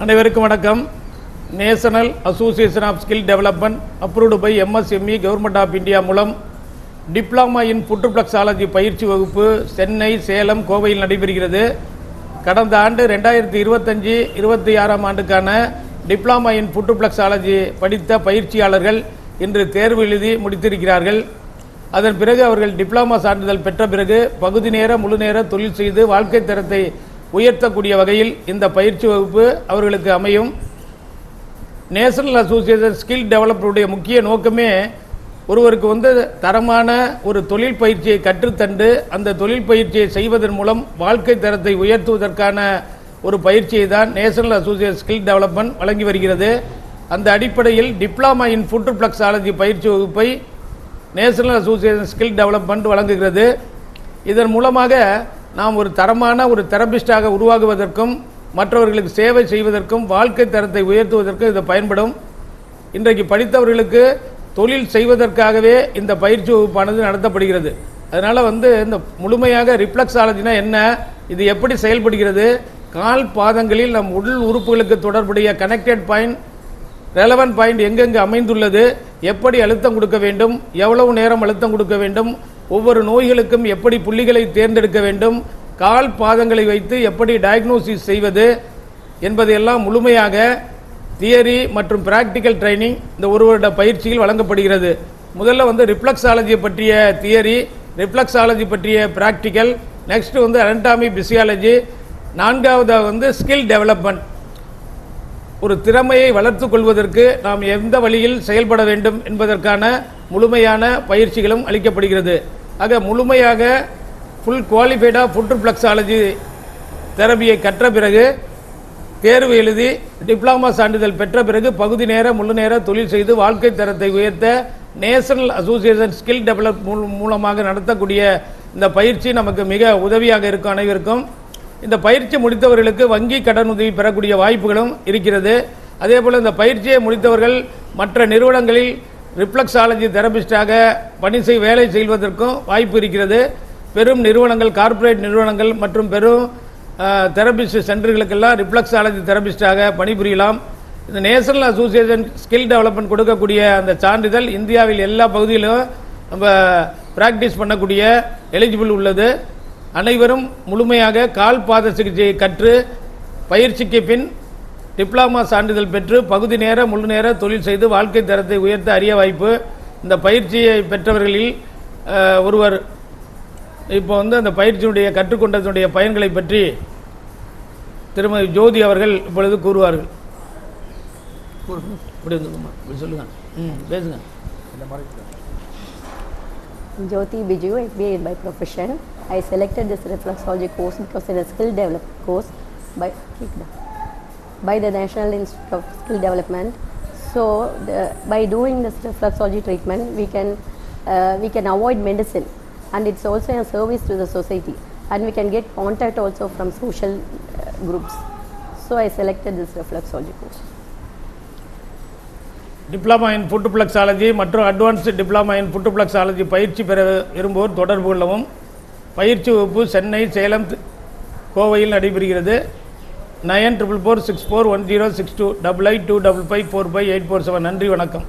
அனைவருக்கும் வணக்கம். National association of skill development approved by MSME government of India மூலம் diploma in foot reflexology பயிற்சி வகுப்பு சென்னை, சேலம், கோவையில் நடைபெறுகிறது. கடந்த ஆண்டு 2025-26 ஆண்டுக்கான டிப்ளமா இன் புட்ரிஃப்ளெக்ஸாலஜி படித்த பயிற்சியாளர்கள் இன்று தேர்வு எழுதி முடித்திருக்கிறார்கள். அதன் பிறகு அவர்கள் டிப்ளமா சான்றிதழ் பெற்ற பிறகு பகுதி நேர முழு நேர தொழில் செய்து வாழ்க்கை தரத்தை உயர்த்தக்கூடிய வகையில் இந்த பயிற்சி வகுப்பு அவர்களுக்கு அமையும். நேஷனல் அசோசியேஷன் ஸ்கில் டெவலப்மென்ட்டுடைய முக்கிய நோக்கமே ஒருவருக்கு தரமான ஒரு தொழில் பயிற்சியை கற்றுத்தந்து அந்த தொழில் பயிற்சியை செய்வதன் மூலம் வாழ்க்கை தரத்தை உயர்த்துவதற்கான ஒரு பயிற்சியை தான் நேஷனல் அசோசியேஷன் ஸ்கில் டெவலப்மெண்ட் வழங்கி வருகிறது. அந்த அடிப்படையில் டிப்ளமா இன் புட்ரிஃப்ளெக்ஸாலஜி பயிற்சி வகுப்பை நேஷனல் அசோசியேஷன் ஸ்கில் டெவலப்மெண்ட் வழங்குகிறது. இதன் மூலமாக நாம் ஒரு தரமான ஒரு தெரபிஸ்டாக உருவாகுவதற்கும் மற்றவர்களுக்கு சேவை செய்வதற்கும் வாழ்க்கை தரத்தை உயர்த்துவதற்கும் இது பயன்படும். இன்றைக்கு படித்தவர்களுக்கு தொழில் செய்வதற்காகவே இந்த பயிற்சி வகுப்பானது நடத்தப்படுகிறது. அதனால் இந்த முழுமையாக ரிஃப்ளெக்ஸாலஜினா என்ன, இது எப்படி செயல்படுகிறது, கால் பாதங்களில் நம் உடல் உறுப்புகளுக்கு தொடர்புடைய கனெக்டட் பாயிண்ட், ரெலவென்ட் பாயிண்ட் எங்கெங்கு அமைந்துள்ளது, எப்படி அழுத்தம் கொடுக்க வேண்டும், எவ்வளவு நேரம் அழுத்தம் கொடுக்க வேண்டும், ஒவ்வொரு நோய்களுக்கும் எப்படி புள்ளிகளை தேர்ந்தெடுக்க வேண்டும், கால் பாதங்களை வைத்து எப்படி டயக்னோசிஸ் செய்வது என்பதையெல்லாம் முழுமையாக தியரி மற்றும் பிராக்டிக்கல் ட்ரைனிங் இந்த ஒரு வருட பயிற்சியில் வழங்கப்படுகிறது. முதல்ல ரிஃப்ளெக்ஸாலஜி பற்றிய தியரி, ரிஃப்ளெக்ஸாலஜி பற்றிய பிராக்டிக்கல், நெக்ஸ்ட் அனட்டாமி பிசியாலஜி, நான்காவது ஸ்கில் டெவலப்மெண்ட், ஒரு திறமையை வளர்த்து கொள்வதற்கு நாம் எந்த வழியில் செயல்பட வேண்டும் என்பதற்கான முழுமையான பயிற்சிகளும் அளிக்கப்படுகிறது. ஆக முழுமையாக ஃபுல் குவாலிஃபைடாக புட்ரிஃப்ளெக்ஸாலஜி தெரபியை கற்ற பிறகு தேர்வு எழுதி டிப்ளமா சான்றிதழ் பெற்ற பிறகு பகுதி நேர முழு நேர தொழில் செய்து வாழ்க்கை தரத்தை உயர்த்த நேஷனல் அசோசியேஷன் ஸ்கில் டெவலப் மூலமாக நடத்தக்கூடிய இந்த பயிற்சி நமக்கு மிக உதவியாக இருக்கும். அனைவருக்கும் இந்த பயிற்சி முடித்தவர்களுக்கு வங்கி கடன் உதவி பெறக்கூடிய வாய்ப்புகளும் இருக்கிறது. அதே போல் இந்த பயிற்சியை முடித்தவர்கள் மற்ற நிறுவனங்களில் ரிஃப்ளெக்ஸாலஜி தெரபிஸ்டாக வேலை செய்வதற்கும் வாய்ப்பு இருக்கிறது. பெரும் நிறுவனங்கள், கார்ப்பரேட் நிறுவனங்கள் மற்றும் பெரும் தெரபிஸ்ட் சென்டர்களுக்கெல்லாம் ரிஃப்ளெக்ஸாலஜி தெரபிஸ்டாக பணிபுரியலாம். இந்த நேஷனல் அசோசியேஷன் ஸ்கில் டெவலப்மெண்ட் கொடுக்கக்கூடிய அந்த சான்றிதழ் இந்தியாவில் எல்லா பகுதியிலும் நம்ம பிராக்டிஸ் பண்ணக்கூடிய எலிஜிபிள் உள்ளது. அனைவரும் முழுமையாக கால் பாத சிகிச்சையை கற்று பயிற்சிக்கு பின் டிப்ளமா சான்றிதழ் பெற்று பகுதி நேர முழு நேர தொழில் செய்து வாழ்க்கை தரத்தை உயர்த்த அரிய வாய்ப்பு. இந்த பயிற்சியை பெற்றவர்களில் ஒருவர் இப்போ அந்த பயிற்சியினுடைய கற்றுக்கொண்டதனுடைய பயன்களை பற்றி திருமதி ஜோதி அவர்கள் இப்பொழுது கூறுவார்கள். சொல்லுங்க, பேசுங்க. Jyoti Biju, MBA by profession. I selected this reflexology course because it is a skill development course by the National Institute of Skill Development. So, by doing this reflexology treatment, we can avoid medicine, and it's also a service to the society, and we can get contact also from social groups. So, I selected this reflexology course. Diploma in foot reflexology மற்றும் advanced diploma in foot reflexology பயிற்சி பெற விரும்புவோர் தொடர்பு கொள்ளவும். பயிற்சி வகுப்பு சென்னை, சேலம், கோவையில் நடைபெறுகிறது. 94464106288255454847. நன்றி, வணக்கம்.